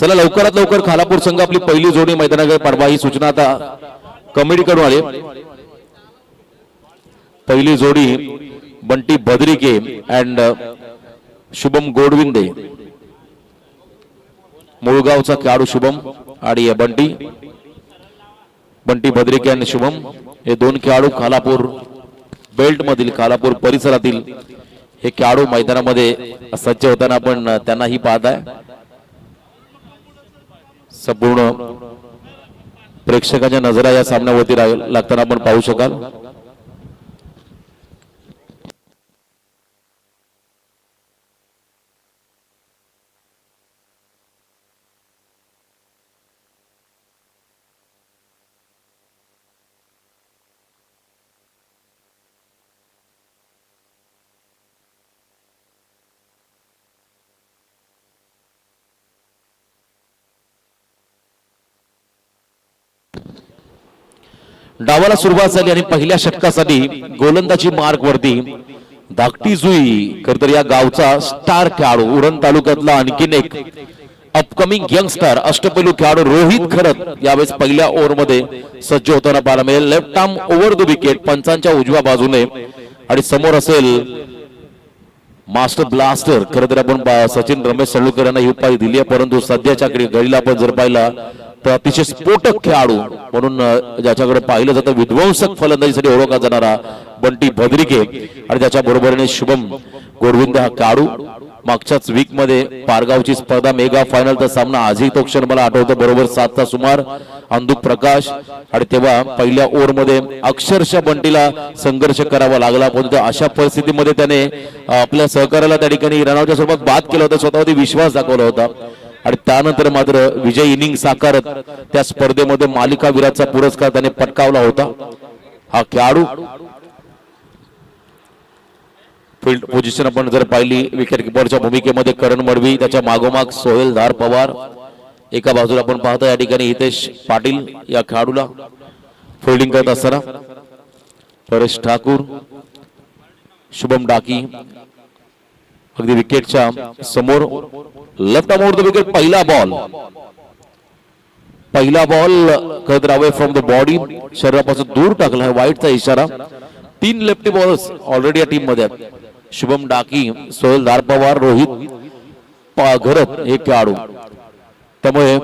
चला लवकरात लवकर खालापूर संघ आपली पहिली जोडी मैदानाकडे पाठवा ही सूचना आता कमिटीकडून आली। पहिली जोडी बंटी भद्रिके अँड शुभम गोडविंदे, मुळगावचा खेळाडू शुभम आणि बंटी भद्रिके आणि शुभम हे दोन खेळाडू खालापूर बेल्ट मधील खालापूर परिसरातील हे खेळाडू मैदानामध्ये सज्ज होताना आपण त्यांनाही पाहताय। संपूर्ण प्रेक्षकांच्या नजरा या सामन्यावरती लागताना आपण पाहू शकाल। डावाला सुरुवात झाली आणि पहिल्या षटकासाठी गोलंदाजी मार्ग वरती धाकटी जुई खरतर या गावचा स्टार खेळाडू उरण तालुक्यातला आणखीन एक अपकमिंग यंगस्टर अष्टपैलू खेळाडू रोहित खरत यावेळेस पहिल्या ओव्हर मध्ये सज्ज होताना पाहायला मिळेल। Left arm over the wicket पंचांच्या उजव्या बाजूने आणि समोर असेल मास्टर ब्लास्टर। खरं तर आपण सचिन रमेश सळुकर यांना ही उपाधी दिली आहे, परंतु सध्याच्या घडीला आपण जर पाहिला तर अतिशय स्फोटक खेळाडू म्हणून ज्याच्याकडे पाहिलं जातं विध्वंसक फलंदाजीसाठी ओळखला जाणारा बंटी भद्रिके आणि त्याच्या बरोबरीने शुभम गोडविंदे हा खेळाडू। मागच्याच वीक मध्ये पारगावची स्पर्धा मेगा फायनलचा सामना आजही तो क्षण मला आठवतो, बरोबर 7चा सुमार अंधुक प्रकाश आणि तेव्हा पहिल्या ओव्हर मध्ये अक्षरशः बंटीला संघर्ष करावा लागला, परंतु अशा परिस्थितीमध्ये त्याने आपल्या सहकार्याला त्या ठिकाणी रनआउटच्या स्वरूपात बाद केला होता, स्वतःवरती विश्वास दाखवला होता आणि त्यानंतर मात्र विजय इनिंग साकारत त्या स्पर्धेमध्ये मालिकावीराचा पुरस्कार त्याने पटकावला होता। हा खेळाडू फील्ड पोझिशन आपण जर पाहिली विकेट किपरच्या भूमिकेमध्ये करण मडवी, त्याच्या मागोमाग सोहेल धार पवार, एका बाजूला आपण पाहतो या ठिकाणी हितेश पाटील या खेळाडूला फिल्डिंग करत असताना परेश ठाकूर, शुभम डाकी अगदी विकेटच्या समोर left arm over the wicket पहिला बॉल खरं अवे फ्रॉम द बॉडी शरीरापासून दूर टाकला आहे, वाईटचा इशारा। 3 लेफ्टी बॉलर्स ऑलरेडी या टीम मध्ये आहेत, शुभम डाकी, सोहेल धार पवार, रोहित घरत हे खेळाडू, त्यामुळे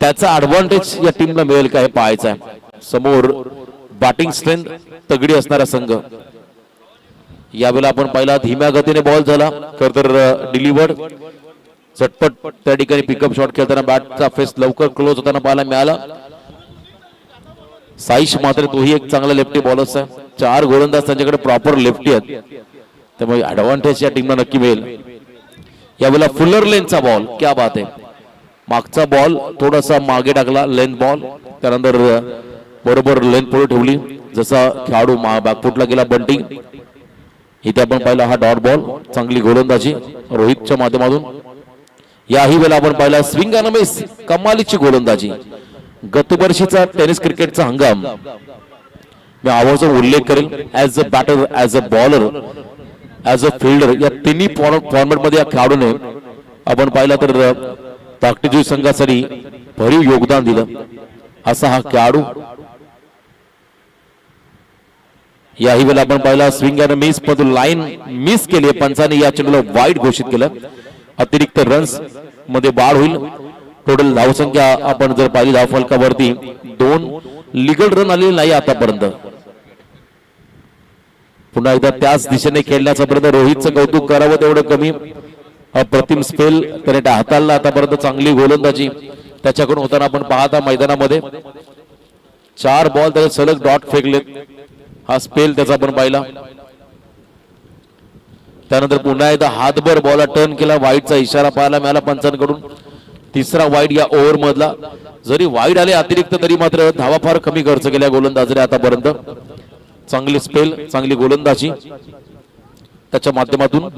त्याचा ऍडव्हान्टेज या टीमला मिळेल का हे पाहायचं आहे। समोर बॅटिंग स्ट्रेंथ तगडी असणारा संघ। यावेळेला आपण पाहिला धीम्या गतीने बॉल झाला, खरं तर डिलिव्हर्ड झटपट त्या ठिकाणी पिकअप शॉट खेळताना बॅटचा फेस लवकर क्लोज होताना पाहायला मिळाला। साईश मात्र तोही एक चांगला लेफ्टी बॉलर आहे, 4 गोलंदाज त्यांच्याकडे प्रॉपर लेफ्टी आहेत, त्यामुळे ऍडव्हान्टेज या टीमला नक्की मिळेल। यावेळेला फुलर लेनचा बॉल, क्या बात आहे, मागचा बॉल थोडासा मागे टाकला लेंथ बॉल, त्यानंतर बरोबर लेंथ पुढे ठेवली, जसा खेळाडू बॅकफुटला गेला बंटी। इथे आपण पाहिला हा डॉट बॉल, चांगली गोलंदाजी रोहितच्या माध्यमातून। याही वेळेला आपण पाहिला स्विंग अँड मिस, कमालीची गोलंदाजी। गतवर्षीचा टेनिस क्रिकेटचा हंगाम मी आवर्जून उल्लेख करेल, as a batter, as a bowler, as a fielder, या तिन्ही फॉर्मॅट मध्ये या खेळाडूने आपण पाहिला तर धाकटीजी संघासाठी भरीव योगदान दिलं असा हा खेळाडू। याही वेळेला आपण पाहिला स्विंग अँड मिस मधून लाईन मिस केली, पंचाने या चेंडूला वाईड घोषित केलं, अतिरिक्त रन्स मध्ये वाढ होईल। टोटल धावसंख्या आपण जर पाहिली धावफलकावरती 2 लीगल रन आलेले नाही आतापर्यंत। पुन्हा एकदा त्याच दिशेने खेळण्याचा प्रयत्न, रोहितचं कौतुक करावं तेवढं कमी, अप्रतिम स्पेल त्याने हाताळला आतापर्यंत, चांगली गोलंदाजी त्याच्याकडून होताना आपण पाहता मैदानामध्ये। 4 बॉल त्याचे सलग डॉट फेकलेत, हा स्पेल त्याचा आपण पाहिला। त्यानंतर पुन्हा एकदा हातभर बॉलला टर्न केला, वाईडचा इशारा पाहायला मिळाला पंचांकडून। 3रा वाईड या ओव्हर मधला, जरी वाईड आले अतिरिक्त तरी मात्र धावा फार कमी खर्च केल्या गोलंदाजाने आतापर्यंत। चांगली स्पेल, चांगली गोलंदाजी त्याच्या माध्यमातून।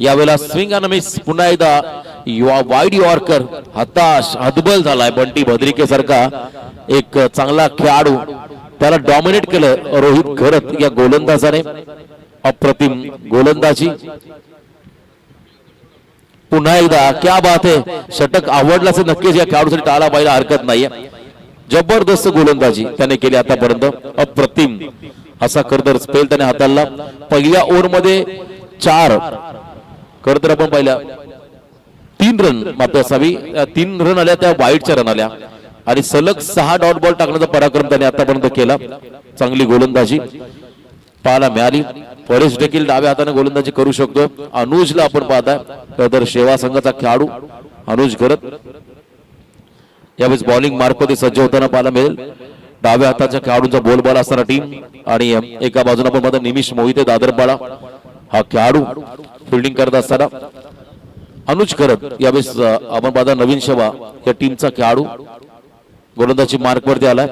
यावेळेला स्विंग अँड मिस, पुन्हा एकदा वाईड यॉर्कर, हताश हतबल झालाय बंटी भद्रिके सारखा एक चांगला खेळाडू, त्याला डॉमिनेट केलं रोहित खरत या गोलंदाजाने। अप्रतिम गोलंदाजी, पुन्हा एकदा क्या बात आहे, षटक आवडलाच नक्कीच या खेळाडूसाठी टाळा पाहायला हरकत नाहीये. जबरदस्त गोलंदाजी त्याने केली आतापर्यंत, अप्रतिम असा करदर स्पेल त्याने हाताळला. पहिल्या ओव्हरमध्ये 4 करदर आपण पाहिल्या 3 रन मात्र असावी, 3 रन आल्या त्या वाईटच्या रन आल्या आणि सलग 6 डॉट बॉल टाकण्याचा पराक्रम त्याने आतापर्यंत केला. चांगली गोलंदाजी पाहायला मिळाली. परेश देखील डाव्या हाताने गोलंदाजी करू शकतो. अनुजला आपण पाहताय तर सेवा संघाचा खेळाडू अनुज करत यावेळेस बॉलिंग मार्कमध्ये सज्ज होताना पाहायला मिळेल. डाव्या हाताच्या खेळाडूंचा बोलबाला असणारा टीम आणि एका बाजूला आपण पाहता निमिष मोहिते दादरपाडा हा खेळाडू फिल्डिंग करत असताना अनुज करत यावेळेस आपण पाहता नवीन शेवा या टीमचा खेळाडू गोलंदाजी मार्कवरती आला.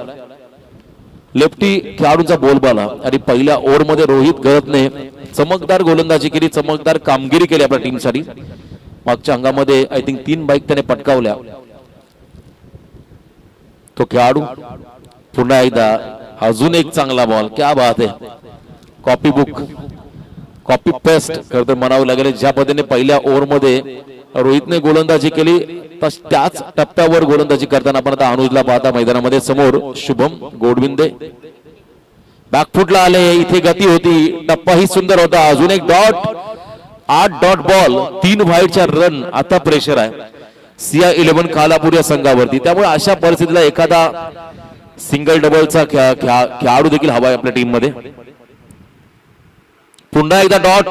लेफ्टी खेळाडूंचा बोलबाला आणि पहिल्या ओव्हरमध्ये रोहित गरतने चमकदार गोलंदाजी केली, चमकदार कामगिरी केली आपल्या टीमसाठी. मागच्या अंगामध्ये आय थिंक 3 बाईक त्याने पटकावल्या. तो खेळाडू पुन्हा एकदा अजून एक चांगला बॉल, क्या बात आहे. कॉपी बुक कॉपी पेस्ट खरं म्हणावं लागेल. ज्या पद्धतीने पहिल्या ओव्हरमध्ये रोहितने गोलंदाजी केली त्याच टप्प्यावर गोलंदाजी करताना आपण आता अनुजला पाहता मैदानामध्ये. समोर शुभम गोडविंदे बॅकफुटला आले, इथे गती होती, टप्पाही सुंदर होता. अजून एक डॉट, 8 डॉट बॉल, 3 व्हाईटच्या रन. आता प्रेशर आहे सिया 11 खालापूर या संघावरती. त्यामुळे अशा परिस्थितीला एखादा सिंगल डबलचा खेळाडू देखील हवा आहे आपल्या टीम मध्ये. पुन्हा एकदा डॉट,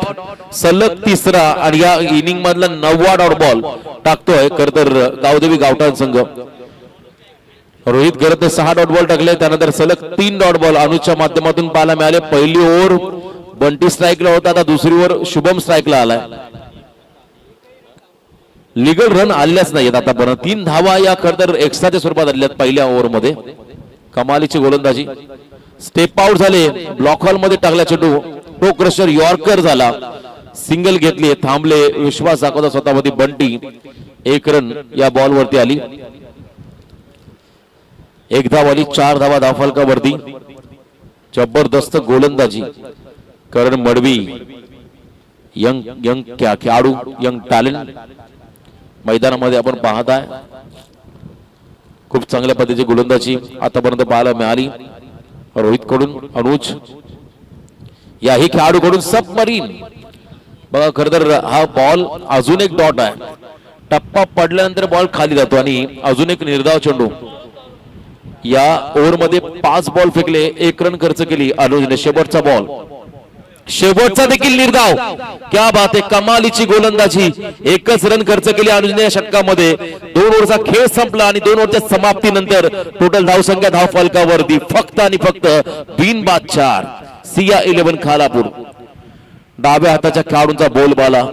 सलग 3रा आणि या इनिंग मधला 9वा डॉट बॉल टाकतोय खरतर गावदेवी गावठाण संघ. रोहित गरत 6 डॉट बॉल टाकले, त्यानंतर सलग 3 डॉट बॉल अनुजच्या माध्यमातून पाहायला मिळाले. पहिली ओव्हर बंटी स्ट्राईकला होता, आता दुसरी ओव्हर शुभम स्ट्राईकला आलाय. लिगल रन आलेल्याच नाहीत आतापर्यंत. 3 धावा या खरतर एक्स्ट्राच्या स्वरूपात आलेल्या पहिल्या ओव्हरमध्ये. कमालीची गोलंदाजी, स्टेप आउट झाले, ब्लॉक हॉल मध्ये टाकला चेंडू, टो क्रशर यॉर्कर झाला, सिंगल घेतली, थांबले, विश्वास दाखवता स्वतःमध्ये बंटी. 1 रन या बॉल वरती आली. 1 धाव आली, 4 धावा धावफलकावरती. जबरदस्त गोलंदाजी करण मडवी, यंग खेळाडू, यंग टॅलेंट मैदानामध्ये आपण पाहताय. खूप चांगल्या पद्धतीची गोलंदाजी आतापर्यंत पाहायला मिळाली रोहित कडून. अनुज याही खेळाडूकडून सबमरीन बघा. खरं तर हा बॉल अजून एक डॉट आहे, टप्पा पडल्यानंतर बॉल खाली जातो आणि अजून एक निर्धाव चेंडू. या ओव्हरमध्ये 5 बॉल फेकले, 1 रन खर्च केली अनुजने. शेवटचा बॉल, शेवटचा देखील निर्धाव, क्या बात आहे. कमालीची गोलंदाजी, 1च रन खर्च केली अनुजने या षटकामध्ये. 2 ओव्हरचा खेळ संपला आणि 2 ओव्हरच्या समाप्तीनंतर टोटल धावसंख्या धावफलकावरती फक्त आणि फक्त बिनबाद 4. सिया 11 खालापूर. डाव्या हाताच्या खेळाडूंचा बोलबाला,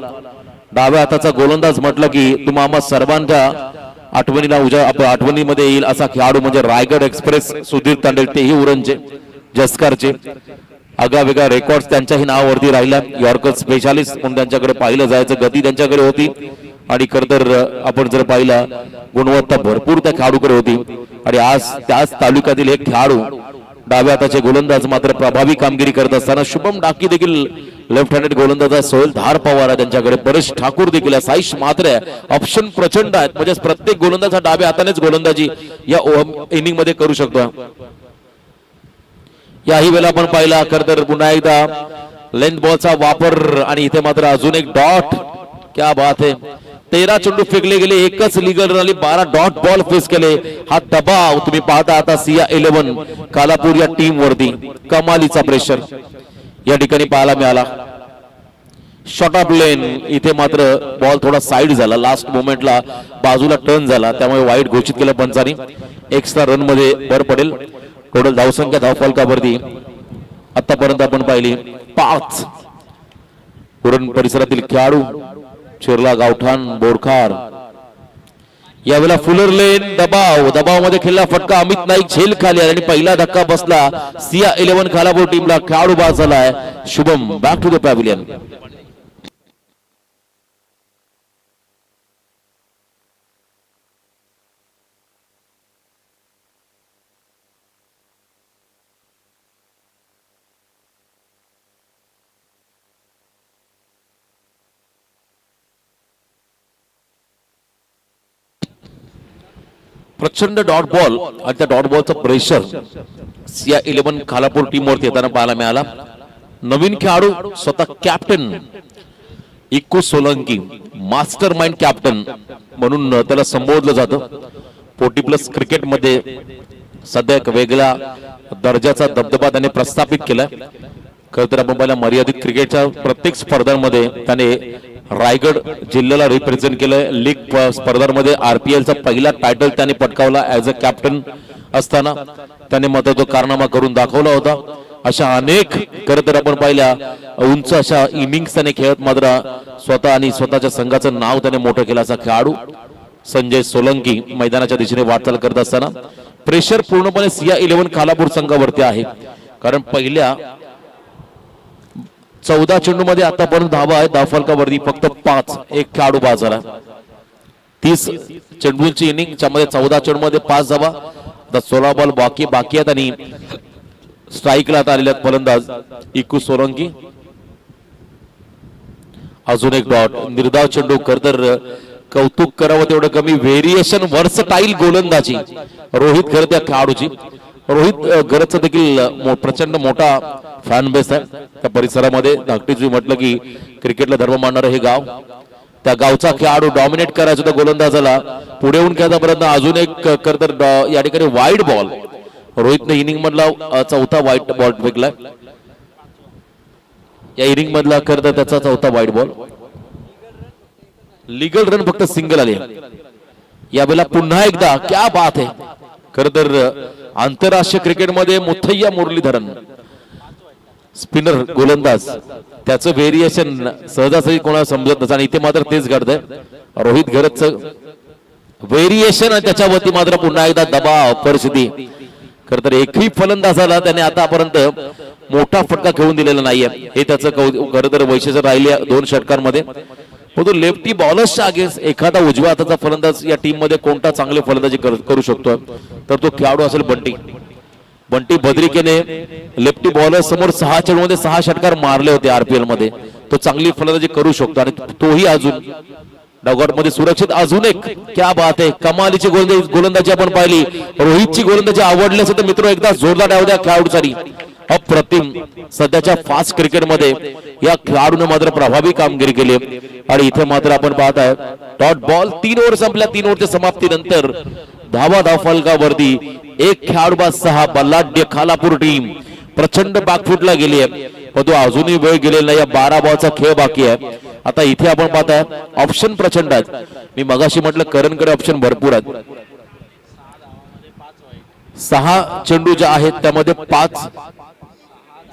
डाव्या हाताचा गोलंदाज म्हटलं की तुम्हा सर्वांच्या आठवणीला आठवणीमध्ये येईल असा खेळाडू म्हणजे रायगड एक्सप्रेस सुधीर तांडेल. तेही उरणचे, जसकारचे. आगावेगळा रेकॉर्ड त्यांच्याही नावावरती राहिला. यॉर्कर स्पेशालिस्ट म्हणून त्यांच्याकडे पाहिलं जायचं, गती त्यांच्याकडे होती आणि खरं तर आपण जर पाहिला गुणवत्ता भरपूर त्या खेळाडूकडे होती. आणि आज त्याच तालुक्यातील एक खेळाडू डाव्या हाताचे गोलंदाज मात्र प्रभावी कामगिरी करत असताना शुभम डाकी देखील लेफ्ट हँडेड गोलंदाज आहे. सोहेल धार पवार आहे त्यांच्याकडे, परेश ठाकूर देखील आहे, साईश मात्र आहे. ऑप्शन प्रचंड आहेत, म्हणजे प्रत्येक गोलंदाज हा डाव्या हातानेच गोलंदाजी या इनिंग मध्ये करू शकतो. याही वेळेला आपण पाहिला खरं तर पुन्हा एकदा लेंथ बॉलचा वापर आणि इथे मात्र अजून एक डॉट, क्या बात आहे. 13 चेंडू फेकले गेले, 1च लीगल रन आली, 12 डॉट बॉल फेस केले. हा दबाव तुम्ही पाहता आता सिया 11 कालापूर या टीम वरती. कमालीचा प्रेशर या ठिकाणी पाहायला मिळाला. शॉर्ट ऑफ लेन, इथे मात्र बॉल थोडा साईड झाला, लास्ट मोमेंटला बाजूला टर्न झाला, त्यामुळे वाईट घोषित केलं पंचांनी. एक्स्ट्रा रन मध्ये भर पडेल. टोटल धावसंख्या धावफलकावरती आतापर्यंत आपण पाहिली 5. उरण परिसरातील खेळाडू चिरला गावठाण बोरखार. यावेळेला फुलर लेन, दबाव मध्ये खेळला फटका, अमित नाईक झेल खाली आणि पहिला धक्का बसला सिया 11 खालापूर टीमला. खेळाडू बाद झालाय Shubham. Back to the pavilion. प्रचंड डॉट बॉल आणि त्या डॉट बॉलचं प्रेशर या 11 खालापूर टीम वरती येताना पाहायला मिळाला. नवीन खेळाडू स्वतः captain Ikku Solanki, mastermind captain म्हणून त्याला संबोधलं जातं. 40 प्लस क्रिकेट मध्ये सध्या एक वेगळा दर्जाचा दबदबा त्याने प्रस्थापित केलाय. खरं तर आपण पाहिलं मर्यादित क्रिकेटच्या प्रत्येक स्पर्धांमध्ये त्याने रायगड जिल्ह्याला रिप्रेझेंट केलंय. लीग स्पर्धांमध्ये RPLचा पहिला टायटल त्याने पटकावला ऍज अ कॅप्टन असताना. त्याने महत्त्वाचा कारनामा करून दाखवला होता. अशा अनेक खरं तर आपण पाहिल्या उंच अशा इनिंग्स त्याने खेळत मात्र स्वतः आणि स्वतःच्या संघाचं नाव त्याने मोठं केलं असा खेळाडू संजय सोलंकी मैदानाच्या दिशेने वाटचाल करत असताना प्रेशर पूर्णपणे सिया 11 खालापूर संघावरती आहे. कारण पहिल्या 14 चेंडू मध्ये आतापर्यंत धावा आहे. धावफलकावरती फक्त 5, एक खेळाडू बाद झाला. 30 चेंडूंची इनिंग मध्ये 14 चेंडू मध्ये 5 धावा. 16 बॉल बाकी आहेत आणि स्ट्राईकला आलेले आहेत फलंदाज इक्कू सोलंकी. अजून एक डॉट, निर्धाव चेंडू. खरतर कौतुक करावं तेवढं कमी. व्हेरिएशन वर्सटाईल गोलंदाजी रोहित खरं त्या खेळाडूची. रोहित गरजचा देखील प्रचंड मोठा फॅन बेस आहे त्या परिसरामध्ये. धाकटी म्हटलं की क्रिकेटला धर्म मानणारं हे गाव. त्या गावचा खेळाडू डॉमिनेट करायचा त्या गोलंदाजाला पुढे येऊन खेळता पर्यंत अजून एक खरतर या ठिकाणी वाईड बॉल. रोहितने इनिंग मधला चौथा वाईट बॉल फेकलाय. या इनिंग मधला खरं त्याचा चौथा वाईट बॉल. लीगल रन फक्त सिंगल आले. यावेळेला पुन्हा एकदा क्या बात आहे. खरं तर आंतरराष्ट्रीय क्रिकेटमध्ये मुथय्या मुरलीधरन स्पिनर गोलंदाज त्याचं व्हेरिएशन सहजासहजी कोणाला समजत नसतं आणि इथे मात्र तेच घडतंय. रोहित गरजचं व्हेरिएशन आणि त्याच्यावरती मात्र पुन्हा एकदा दबाव परिस्थिती. खरं तर एकही फलंदाजाला त्याने आतापर्यंत मोठा फटका खेळून दिलेला नाहीये. हे त्याचं खरं तर वैशिष्ट्य राहिले 2 षटकांमध्ये. तो लेफ्टी बॉलर्सच्या आगे एखादा उजव्या हाताचा फलंदाज या टीम मध्ये कोणता चांगले फलंदाजी करू शकतो तर तो खेळाडू असेल बंटी भद्रिकेने लेफ्टी बॉलर समोर 6 चेंडूमध्ये 6 षटकार मारले होते RPL मध्ये. तो चांगली फलंदाजी करू शकतो आणि तोही अजून डॉगआउट मध्ये सुरक्षित. अजून एक क्या बात आहे. कमालीची गोलंदाजी आपण पाहिली. रोहितची गोलंदाजी आवडली असेल तर मित्र एकदा जोरदार डाव द्या खेळाडूसाठी. अप्रतिम सध्याच्या फास्ट क्रिकेटमध्ये या खेळाडूने मात्र प्रभावी कामगिरी केली आणि इथे मात्र आपण पाहताय डॉट बॉल. 3 ओव्हर संपल्या. 3 ओव्हरच्या समाप्तीनंतर धावफलकावरती एक खेळाडू बाद 6. बल्लाढ्य खालापूर टीम प्रचंड बॅकफुटला गेली आहे पण तो अजूनही वेळ गेलेला नाही. 12 बॉलचा खेळ बाकी आहे. आता इथे आपण पाहताय ऑप्शन प्रचंड आहेत. मी मगाशी म्हटलं करणकडे ऑप्शन भरपूर आहेत. 6 चेंडू ज्या आहेत त्यामध्ये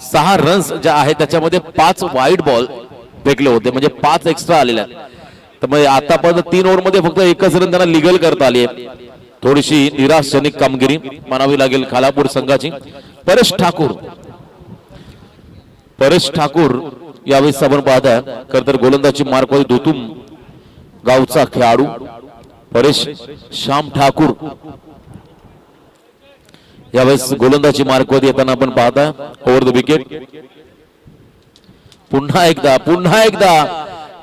6 रन्स ज्या आहेत त्याच्यामध्ये 5 वाईड बॉल फेकले होते म्हणजे 5 एक्स्ट्रा आलेल्या. तर मग आतापर्यंत 3 ओव्हर मध्ये फक्त एकच रन त्यांना लिगल करता आली आहे. थोडीशी निराशाजनक कामगिरी मानावी लागेल खालापूर संघाची. परेश ठाकूर यावेळेस आपण पाहताय खरं तर गोलंदाजी मार्कवरती दुतुम गावचा खेळाडू परेश श्याम ठाकूर यावेळेस गोलंदाजी मार्कवरती येताना आपण पाहताय ओव्हर द विकेट. पुन्हा एकदा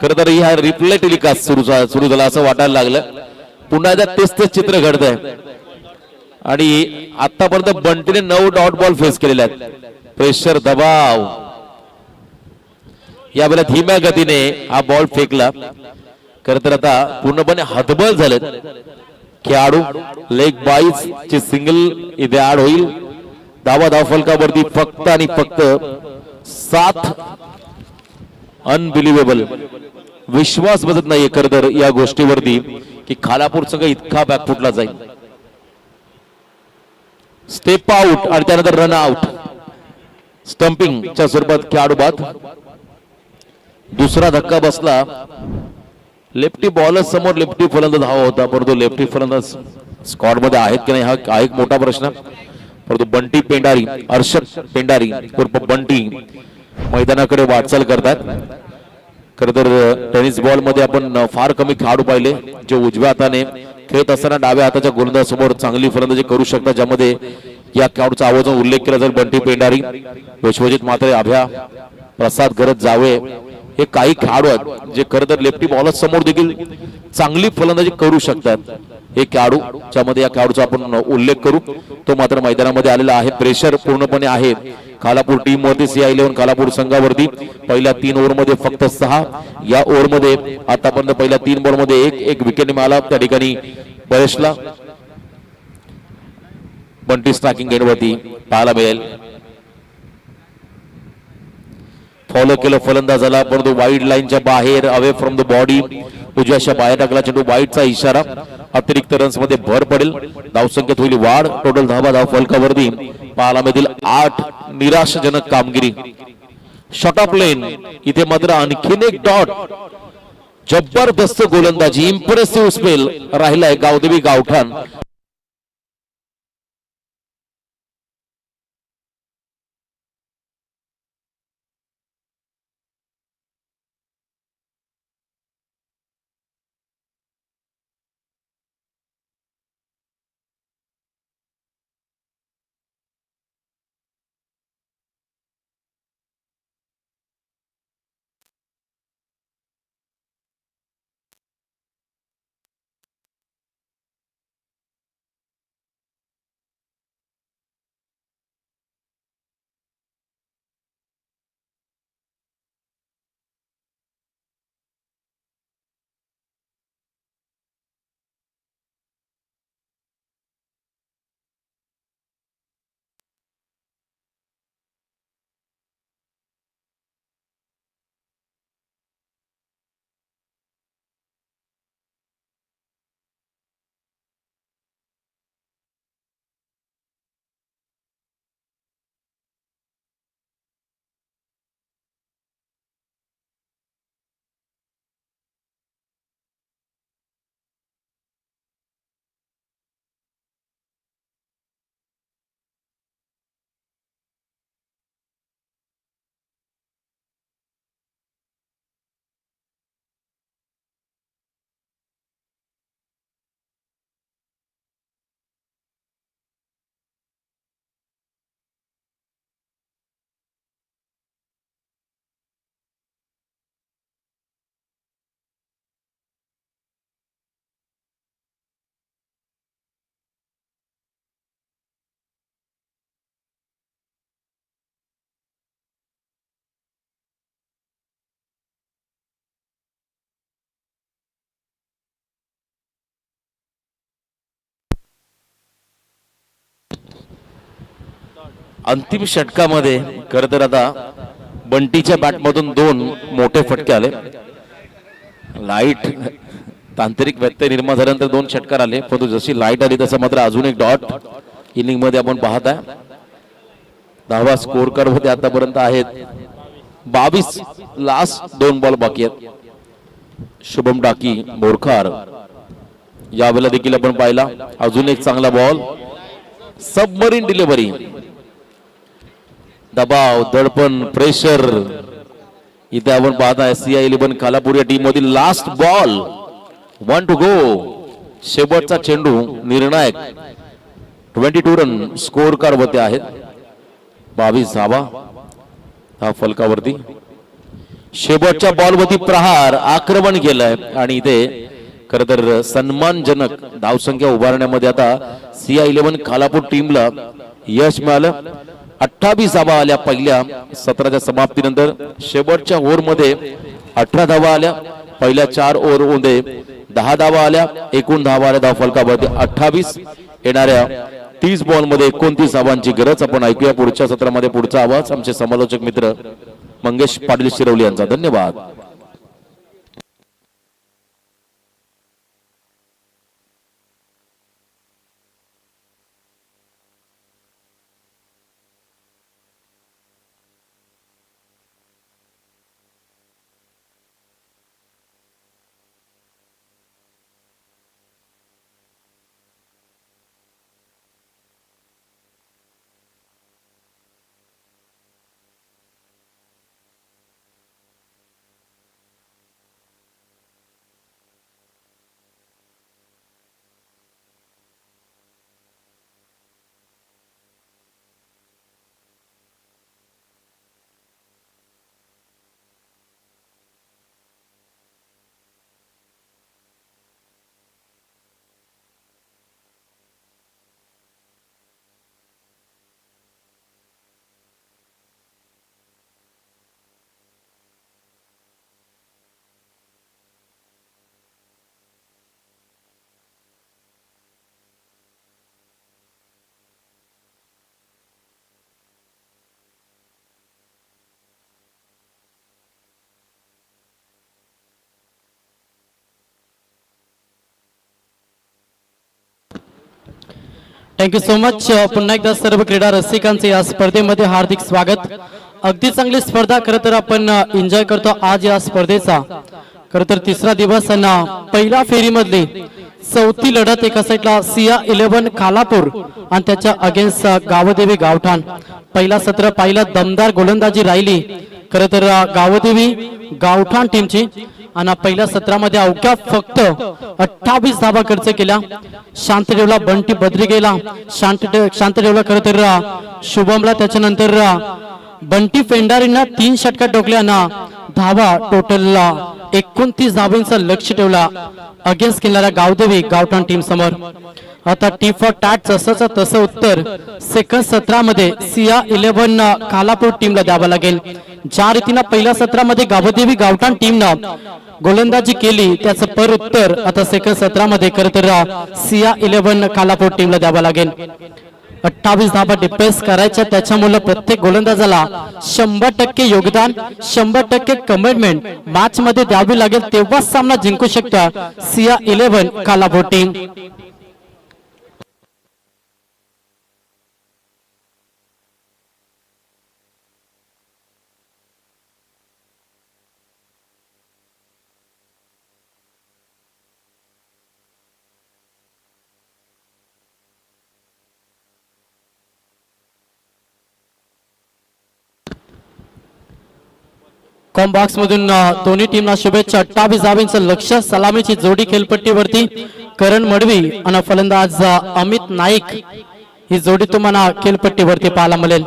खरं तर ह्या रिप्ले टेलिकास्ट सुरू झाला असं वाटायला लागलं. पुन्हा एकदा तेच चित्र घडतंय आणि आतापर्यंत बंटीने 9 डॉट बॉल फेस केलेले आहेत. प्रेशर दबाव. यावेळेला धीम्या गतीने हा बॉल फेकला. खरं तर आता पूर्णपणे हतबल झालेत खेळाडू. लेग बाईज ची सिंगल इथे ऍड होईल. धावफलकावरती फक्त आणि फक्त 7. अनबिलिव्हेबल. विश्वास बसत नाहीये खरं तर या गोष्टीवरती की खालापूर संघ इतका बॅकफुटला जाईल. स्टेप आउट आणि त्यानंतर रन आउट. स्टंपिंगच्या स्वरूपात खेळाडू बाद. दुसरा धक्का बसला. लेफ्टी बॉलर समोर लेफ्टी फलंदाज हवा होता परंतु लेफ्टी फलंदाज स्क्वॉड मध्ये आहेत की नाही हा एक मोठा प्रश्न. परंतु बंटी पेंडारी अर्षद पेंडारी उर्फ बंटी मैदानाकडे वाटचाल करतात. खरं तर टेनिस बॉल मध्ये आपण फार कमी खेळाडू पाहिले जे उजव्या हाताने खेळत असताना डाव्या हाताच्या गोलंदाज समोर चांगली फलंदाजी करू शकतात. ज्यामध्ये या खेळाडूचा आवाजाचा उल्लेख केला जाईल. बंटी पेंडारी, विश्वजित म्हात्रे, अभ्या, प्रसाद गरज जावे हे काही खेळाडू आहेत जे खरं तर लेफ्टी बॉलर समोर देखील चांगली फलंदाजी करू शकतात. हे खेळाडू ज्यामध्ये या खेळाडूचा आपण उल्लेख करू तो मात्र मैदानामध्ये आलेला आहे. प्रेशर पूर्णपणे आहे खालापूर टीम वरती. CI11 खालापूर संघावरती पहिल्या 3 ओव्हरमध्ये फक्त 6. या ओव्हरमध्ये आतापर्यंत पहिल्या 3 बॉलमध्ये एक विकेट मिळाला त्या ठिकाणी परेशला. बंटी स्ट्रायकिंग एंडवरती पाहायला मिळेल. फॉलो केलं फलंदाजाला परंतु वाईड लाईनच्या बाहेर अवे फ्रॉम द बॉडी उजव्याच्या बाहेर टाकला चेंडू. वाईडचा इशारा. अतिरिक्त रन्स मध्ये भर पडेल. धावसंख्येत होईल वाढ. टोटल धावा धाव फलकावरती पाहायला मिळतील 8. निराशाजनक कामगिरी. शॉट ऑफ लेन इथे मात्र आणखीन एक डॉट. जबरदस्त गोलंदाजी. इम्प्रेसिव्ह स्पेल राहिलाय गावदेवी गावठाण. अंतिम षटकामध्ये खर तर आता बंटीच्या बॅटमधून 2 मोठे फटके आले. लाईट तांत्रिक व्यत्यय निर्माण झाल्यानंतर 2 षटकार आले. परंतु जशी लाईट आली तसं मात्र अजून एक डॉट इनिंग मध्ये आपण पाहत आहे. धावा स्कोर कार्ड मध्ये आतापर्यंत आहेत 22. लास्ट 2 बॉल बाकी आहेत. शुभम डाकी बोरखार यावेळेला देखील आपण पाहिला. अजून एक चांगला बॉल. Submarine delivery. दबाव दडपण प्रेशर इथे आपण पाहताय. CI11 खालापूर या टीम मधील लास्ट बॉल. 1 to go. शेवटचा चेंडू निर्णायक. 22 रन स्कोर कार्ड वरती आहेत. 22 धावा हा फलकावरती. शेवटच्या बॉल वरती प्रहार आक्रमण केलंय आणि इथे खर तर सन्मानजनक धावसंख्या उभारण्यामध्ये आता CI11 खालापूर टीमला यश मिळालं. 28 धावा आल्या पहिल्या सत्राच्या समाप्तीनंतर. शेवटच्या ओव्हर मध्ये 18 धावा आल्या. पहिल्या 4 ओव्हर मध्ये 10 धावा आल्या. एकूण धावा आल्या धाव फलकावरती 28. येणाऱ्या 30 बॉल मध्ये 29 धावांची गरज. आपण ऐकूया पुढच्या सत्रामध्ये पुढचा आवाज आमचे समालोचक मित्र मंगेश पाटील शिरवली यांचा. धन्यवाद. Thank you so much. पुन्हा एकदा सर्व क्रीडा रसिकांचे या स्पर्धेमध्ये हार्दिक स्वागत. अगदी चांगली स्पर्धा खरं तर आपण एन्जॉय करतो आज या स्पर्धेचा. खरं तर तिसरा दिवस आणि पहिल्या फेरीमधली चौथी लढत एका साईडला सिया 11 खालापूर आणि त्याच्या अगेन्स्ट गावदेवी गावठाण. पहिला सत्र पाहिला दमदार गोलंदाजी राहिली खरं तर गावदेवी गावठाण टीमची आणि पहिल्या सत्रामध्ये अवघ्या फक्त 28 धावा खर्च केल्या. शांत ठेवला बंटी बद्री गेला, शांत ठेवला खरं तर शुभमला. त्याच्यानंतर बंटी फेंडारींना 3 षटका टोकल्या धावा टोटल 29 धावांचं लक्ष ठेवला अगेन्स्ट केलेल्या गावदेवी गावठाण टीम समोर. आता टी फॉर टॅट जसंच तसं उत्तर सेकंड सत्रामध्ये सिया 11 खालापूर टीमला द्यावं लागेल. ज्या रीतीनं पहिल्या सत्रामध्ये गावदेवी गावठाण टीमनं गोलंदाजी केली त्याचं पर उत्तर आता सेकंड सत्रामध्ये खरं तर सिया 11 खालापूर टीमला द्यावं लागेल. 28 धावा डिफेन्स करायच्या, त्याच्यामुळे प्रत्येक गोलंदाजाला 100% योगदान 100% कमिटमेंट मॅच मध्ये द्यावी लागेल, तेव्हाच सामना जिंकू शकता Siya 11 Khalapur team. Com box मधून दोन्ही टीमना शुभेच्छा. 28 धावांचं लक्ष, सलामीची जोडी खेळपट्टीवरती करण मडवी आणि फलंदाज अमित नाईक ही जोडी तुम्हाला खेळपट्टीवरती पाहायला मिळेल.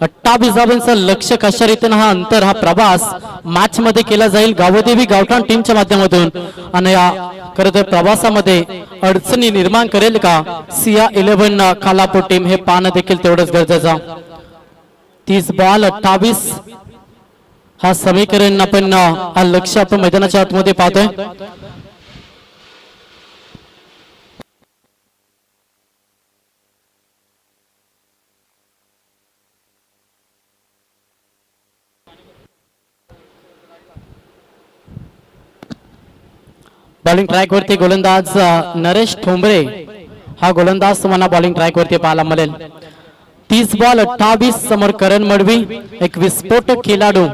28 धावांचं लक्ष, कशा रीतीने हा अंतर हा प्रवास मॅच मध्ये केला जाईल गावदेवी गावठाण टीमच्या माध्यमातून आणि या खरं तर प्रवासामध्ये अडचणी निर्माण करेल का सिया 11 खालापूर टीम हे पाहणं देखील तेवढंच गरजेचं. 30 बॉल 28 हा समीकरण आपण हा लक्ष आपण मैदानाच्या आतमध्ये पाहतोय. बॉलिंग ट्रॅक वरती गोलंदाज नरेश ठोंबरे हा गोलंदाज तुम्हाला बॉलिंग ट्रॅक वरती पाहायला मिळेल. 30 बॉल 28 समोर करण मडवी एक विस्फोटक खेळाडू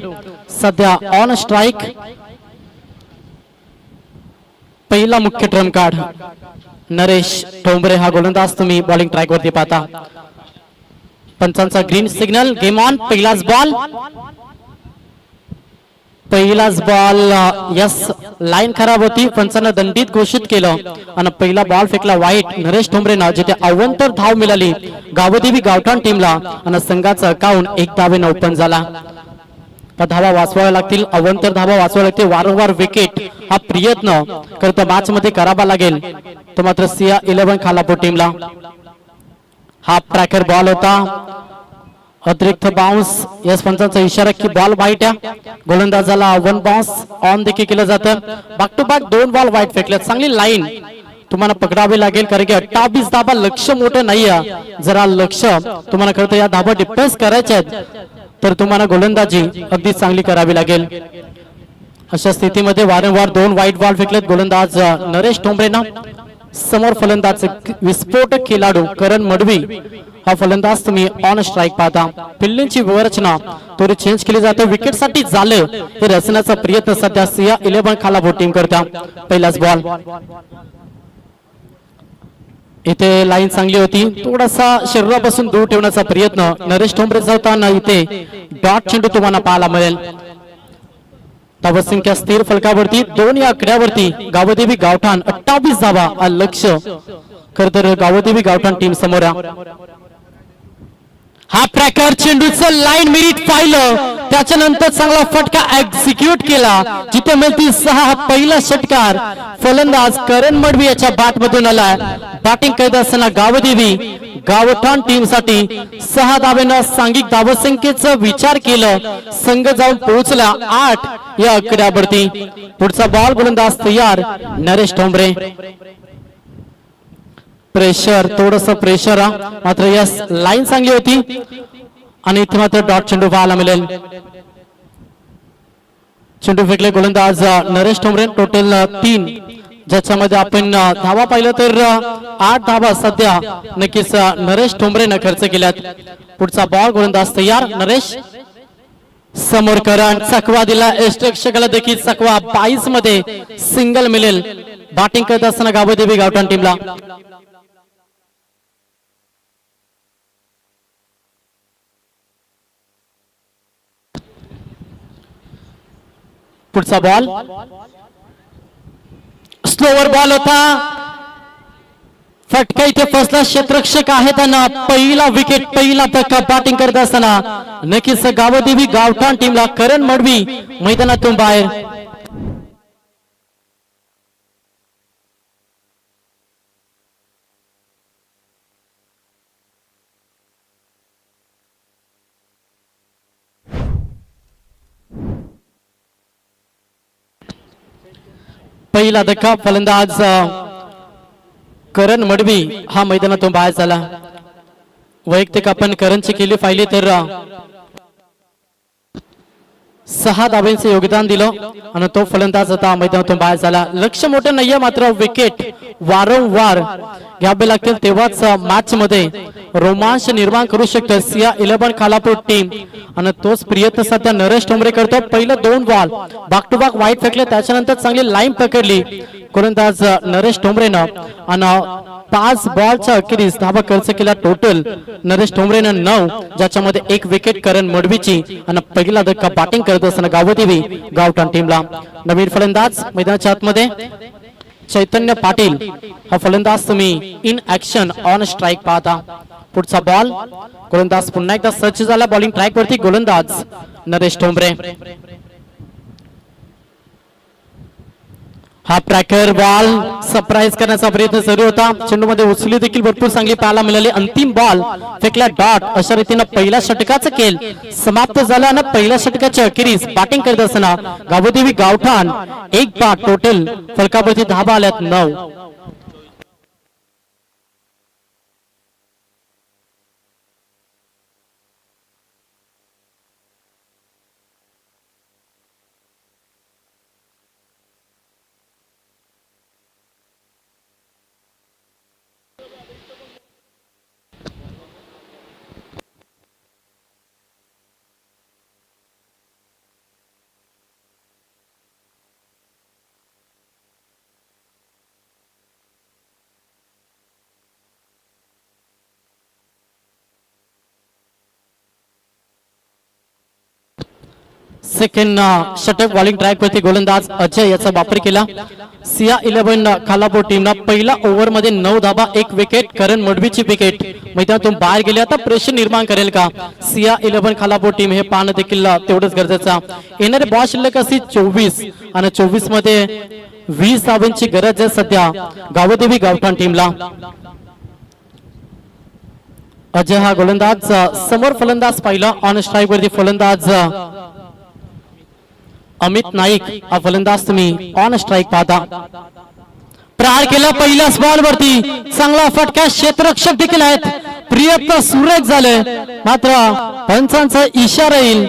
सध्या ऑन स्ट्राइक. पहिला मुख्य ट्रम्प कार्ड नरेश ठोंबरे हा गोलंदाज तुम्ही बॉलिंग ट्रॅक वरती पाहता. पंचांचा ग्रीन सिग्नल, गेम ऑन. पहिलाच बॉल यस, लाईन खराब होती, पंचांना दंडित घोषित केलं आणि पहिला बॉल फेकला वाईट नरेश ठोंबरेनं, जिथे अवंतर धाव मिळाली गावदेवी गावठाण टीमला आणि संघाचा अकाउंट 1 धावेनं ओपन झाला. धावा वाचवाव्या लागतील, अवंतर धावा वाचवाव्या लागतील. वारंवार विकेट हा प्रयत्न करता मॅच मध्ये करावा लागेल तो मात्र सिया 11 खालापूर टीमला. हा ट्रॅकर बॉल होता, अतिरिक्त बाउन्स. यस पंचांचा इशारा की बॉल वाईट आहे, गोलंदाजाला 1 बाउन्स ऑन देखील केलं जातं. Back to back 2 ball wide फेकले. चांगली लाईन तुम्हाला पकडावी लागेल कारण की 28 धाबा लक्ष मोठं नाही आहे. जरा लक्ष तुम्हाला खरं तर या धाबा डिफेन्स करायच्या आहेत तर तुम्हाला गोलंदाजी अगदी चांगली करावी लागेल. अशा स्थितीमध्ये वारंवार 2 वाईट बॉल फेकलेत गोलंदाज नरेश ठोंबरेनं. समोर फलंदाज विस्फोटक खेळाडू करण मडवी हा फलंदाज तुम्ही ऑन स्ट्राइक पाहता. फिल्डिंगची व्यवस्था थोडी चेंज केली जाते, विकेट साठी झालं हे रचण्याचा प्रयत्न सध्या सिया 11 खालापूर टीम करता. पहिलाच बॉल इथे लाईन चांगली होती, थोडासा शरीरापासून दूर ठेवण्याचा प्रयत्न नरेश ठोंबरेचा होता आणि इथे डॉट चेंडू तुम्हाला पाहायला मिळेल. धावसंख्या स्थिर फलकावरती 2 या आकड्यावरती गावदेवी गावठाण 28 धावा लक्ष. खर तर गावदेवी गावठाण टीम समोर. हा ट्रॅकर चेंडूचं लाईन मिरिट पाहिलं, त्याच्यानंतर चांगला फटका एक्झिक्यूट केला, जिथे मिळती 6. पहिला षटकार फलंदाज करण मडवी याच्या बॅट मधून आला. बॅटिंग करत असताना गावदेवी गावठाण टीम साठी 6 धावेनं सांघिक धावसंख्येचा विचार केलं, संघ जाऊन पोहोचला 8 या आकड्यावरती. पुढचा बॉल गोलंदाज तयार नरेश ठोंबरे. प्रेशर, थोडस प्रेशर मात्र यस लाईन चांगली होती आणि इथे मात्र डॉट चेंडू पाहायला मिळेल. चेंडू फेकले गोलंदाज नरेश ठोंबरे. टोटल 3 ज्याच्यामध्ये आपण धावा पाहिलं तर 8 धावा सध्या नक्कीच नरेश ठोंबरेनं खर्च केल्यात. पुढचा बॉल गोलंदाज तयार. नरेश समोर करंट चकवा दिला. यष्टरक्षकाला देखील चकवा. 22 मध्ये सिंगल मिळेल. बॅटिंग करत असताना गावदेवी गावठाण टीमला. पुढचा बॉल स्लोवर बॉल होता. फटका इथे फसला. क्षेत्ररक्षक आहे त्यांना पहिला विकेट पहिला धक्का बॅटिंग करत असताना नक्कीच गावदेवी गावठाण टीमला करण मडवी मैदानातून बाहेर. पहिला धक्का फलंदाज करण मडवी हा मैदानातून बाहेर झाला. वैयक्तिक आपण करणची केली पाहिली तर 6 धाब्यांचे योगदान दिलं आणि तो फलंदाज आता मैदानातून बाहेर झाला. लक्ष मोठं नाहीये मात्र विकेट वारंवार घ्यावे लागतील तेव्हाच मॅच मध्ये रोमांच निर्माण करू शकते सिया 11 खालापूर टीम. आणि तोच प्रयत्न सध्या नरेश ठोंबरे करतो. पहिलं 2 बॉल बॅक टू बॅक वाईट फेकले. त्याच्यानंतर चांगली लाईन पकडली गोलंदाज नरेश ठोंबरेनं आणि 5 बॉलच्या अखेरीस धावा खर्च केला. टोटल नरेश ठोंबरेनं 9 ज्याच्यामध्ये 1 विकेट करण मडवीची आणि पहिला धक्का बॅटिंग करत असताना गावदेवी गावठाण टीमला. नवीन फलंदाज मैदानाच्या आतमध्ये चैतन्य पाटील हा फलंदाज तुम्ही इन ऍक्शन ऑन स्ट्राइक पाहता. पुढचा बॉल गोलंदाज पुन्हा एकदा सज्ज झाला बॉलिंग ट्रॅक वरती. गोलंदाज नरेश ठोंबरे. हा ट्रॅकर बॉल सरप्राईज करण्याचा प्रयत्न सुरू होता. चेंडूमध्ये उचली देखील भरपूर चांगली पाहायला मिळाली. अंतिम बॉल फेकला डॉट. अशा रीतीने पहिल्या षटकाचा खेळ समाप्त झाला आणि पहिल्या षटकाच्या अखेरीस बॅटिंग करत असताना गावदेवी गावठाण 1 बाद. टोटल फलकावरती धावा आल्यात 9. सेकंड षटक बॉलिंग ट्रॅक वरती गोलंदाज अजय याचा वापर केला. सिया 11 खालापूर टीमला पहिला ओव्हर मध्ये 9 धाबा 1 विकेट. करण मडवीची विकेट मैदानातून बाहेर गेले. आता प्रेशर निर्माण करेल का सिया 11 खालापूर टीम हे पाहणं देखील तेवढंच गरजेचं. येणारे बॉल शिल्लक असतील 24 आणि 24 मध्ये 20 धावांची गरज आहे सध्या गावदेवी गावठाण टीमला. अजय हा गोलंदाज. समोर फलंदाज पाहिला ऑन स्ट्राइक वरती फलंदाज अमित नाईक हा फलंदाज तुम्ही ऑन स्ट्राइक पाहता. प्रहार केला पहिल्याच बॉल वरती. चांगला फटका. क्षेत्ररक्षक देखील आहेत. प्रयत्न सुरेख झाले मात्र पंचांचा इशारा येईल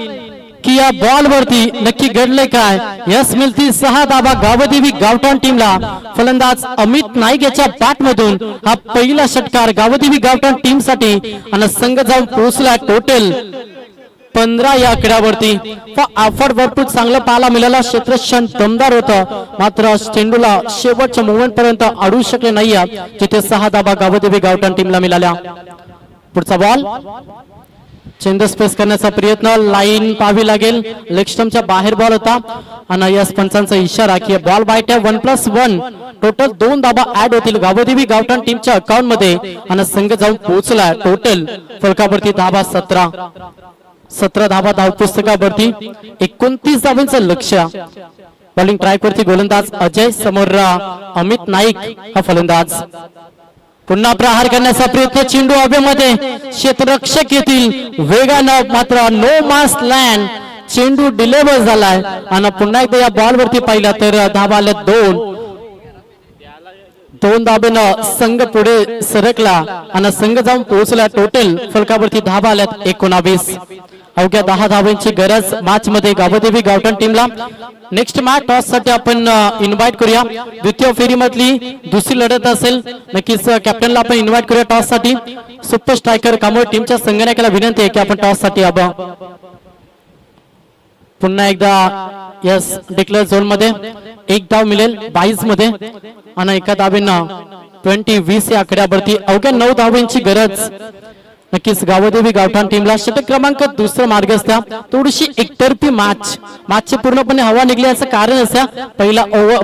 की या बॉल वरती नक्की घडले काय. यस मिळतील 6 धावा गावदेवी गावठाण टीमला. फलंदाज अमित नाईक याच्या बॅट मधून हा पहिला षटकार गावदेवी गावठाण टीम साठी आणि संघ जाऊन पोहोचला टोटल 15 या आकड्यावरती. एफर्ट भरपूर चांगलं पाहायला मिळालं. क्षेत्ररक्षण दमदार होतं मात्र चेंडूला शेवटच्या मोमेंट पर्यंत अडवू शकले नाही जिथे 6 धावा गावदेवी गावठाण टीमला मिळाल्या. पुढचा बॉल चेंडू स्पेस करण्याचा प्रयत्न. लाईन पाहावी लागेल. लेग स्टंपच्या बाहेर बॉल होता आणि यस पंचांचा इशारा की बॉल बाईट आहे. 1+1 टोटल 2 धावा ऍड होतील गावदेवी गावठाण टीमच्या अकाउंट मध्ये आणि संघ जाऊन पोहोचला. टोटल फलकावरती धावा 17 धावा धाव पुस्तकावरती. 29 धावांचं लक्ष. बॉलिंग ट्रॅक वरती गोलंदाज अजय. समोर अमित नाईक हा फलंदाज. पुन्हा प्रहार करण्याचा प्रयत्न. चेंडू हवेमध्ये. क्षेत्ररक्षक येतील वेगानं मात्र नो मास लँड. चेंडू डिलेव्हर झालाय आणि पुन्हा एकदा या बॉल वरती पाहिला तर धावा आल्या 2 धाब्यानं संघ पुढे सरकला आणि संघ जाऊन पोहोचला. टोटल फलकावरती धावा आल्यात 19. अवघ्या 10 धावांची गरज मॅच मध्ये गावदेवी गावठाण टीमला. नेक्स्ट मॅच टॉस साठी आपण इन्व्हाइट करूया. द्वितीय फेरीमधली दुसरी लढत असेल. नक्कीच कॅप्टनला आपण इन्व्हाइट करूया टॉस साठी. सुपर स्ट्रायकर कामोड टीमच्या संगणकाला विनंती आहे की आपण टॉस साठी यावं. पुन्हा एकदा यस डिक्लेअर झोन मध्ये एक धाव मिळेल 22 मध्ये आणि एका धावेनं 20-20 या आकड्यावरती अवघ्या 9 धावांची गरज. नक्कीच गावदेवी गावठाण टीमला. षटक क्रमांक दुसरा मार्गस्थ. थोडीशी एकतर्फी मॅचची पूर्णपणे हवा निघली याचं कारण असं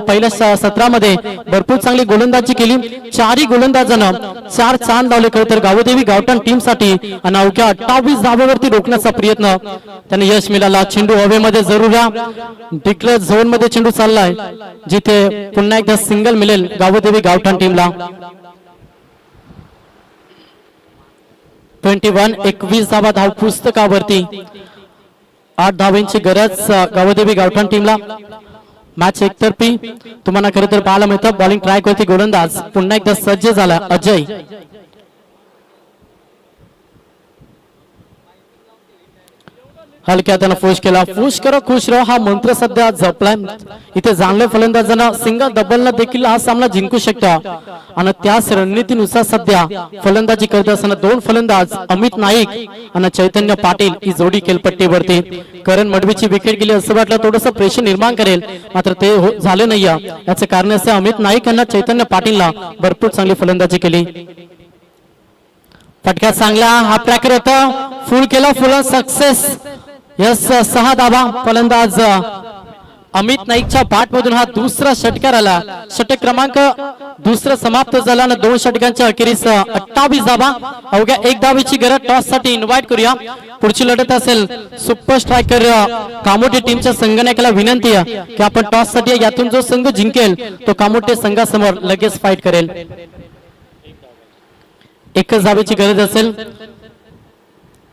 पहिल्या सत्रामध्ये भरपूर चांगली गोलंदाजी केली. चारही गोलंदाजांना 4 चांद लावले. खरं तर गावदेवी गावठाण टीम साठी आणि अवघ्या 28 धावेवरती रोखण्याचा प्रयत्न त्यांना यश मिळाला. चेंडू हवेमध्ये जरूर डिक्लेअर झोन मध्ये चेंडू चाललाय जिथे पुन्हा एकदा सिंगल मिळेल गावदेवी गावठाण टीमला. 21 धावा धाव पुस्तकावरती 8 धावांची गरज गावदेवी गावठाण टीमला. मॅच एकतर्फी तुम्हाला खरं तर पाहायला मिळतं. बॉलिंग ट्राय करते गोलंदाज. पुन्हा एकदा सज्ज झाला अजय. हलक्या त्यानं फोश केला. फोश करा खुश राहा हा मंत्र सध्या जपलाय. इथे जाणले फलंदाजांना सिंगल डबलला देखील हा सामना जिंकू शकता आणि त्याच रणनीतीनुसार सध्या फलंदाजी करत असताना 2 फलंदाज अमित नाईक आणि चैतन्य पाटील ही जोडी केलपट्टीवरती. करण मडवीची विकेट गेली असं वाटलं थोडस प्रेशर निर्माण करेल मात्र ते झाले नाही. याचे कारण असे अमित नाईक यांना चैतन्य पाटीलला भरपूर चांगली फलंदाजी केली. फटका चांगला हा ट्रॅकर होता. फुल केला फुल सक्सेस. यस 6 धावा. फलंदाज अमित नाईकच्या बॅट मधून हा दुसरा षटकार आला. षटक क्रमांक दुसरा समाप्त झाला आणि 2 षटकांच्या अखेरीस 28 धावा. अवघ्या 1 धावेची गरज. टॉस साठी इन्व्हाइट करूया. पुढची लढत असेल सुपर स्ट्रायकर कामोटे टीमच्या संगणकाला विनंती आहे की आपण टॉस साठी यातून जो संघ जिंकेल तो कामोटे संघासमोर लगेच फाईट करेल. 1च धावेची गरज असेल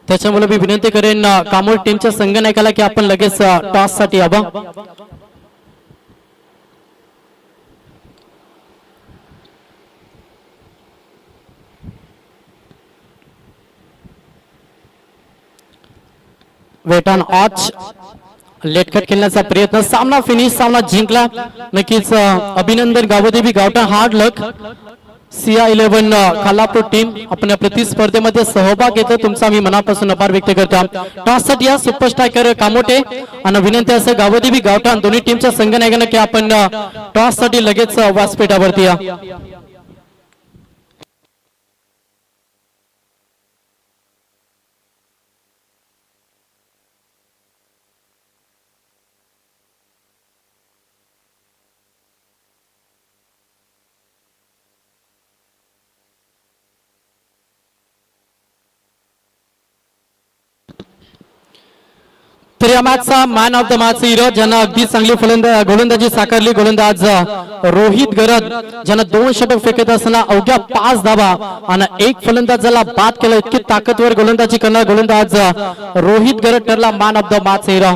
त्याच्यामुळे मी विनंती करेन कामोड टीमच्या संघनायकाला की आपण लगेच टॉस साठी यावं. वेट ऑन ऑच लेटकट खेळण्याचा प्रयत्न. सामना फिनिश. सामना जिंकला. नक्कीच अभिनंदन गावदेवी गावठाण. हार्ड लक. CI11 खालापूर टीम आपण या प्रतिस्पर्धेमध्ये सहभाग घेतो. तुमचा मी मनापासून आभार व्यक्त करतो. टॉस साठी या सुपर स्ट्रायकर कामोटे आणि विनंती असेल गावदेवी गावठाण दोन्ही टीमच्या संघनायकांना की आपण टॉस साठी लगेच व्यासपीठावरती या. तर या मॅचचा man of the match hero ज्यांना अगदी चांगली गोलंदाजी साकारली गोलंदाज रोहित गरद ज्यांना 2 षटक फेकत असताना अवघ्या 5 धावा आणि 1 फलंदाजाला बाद केला. इतकी ताकदवर गोलंदाजी करणारा गोलंदाज रोहित गरद ठरला man of the match hero.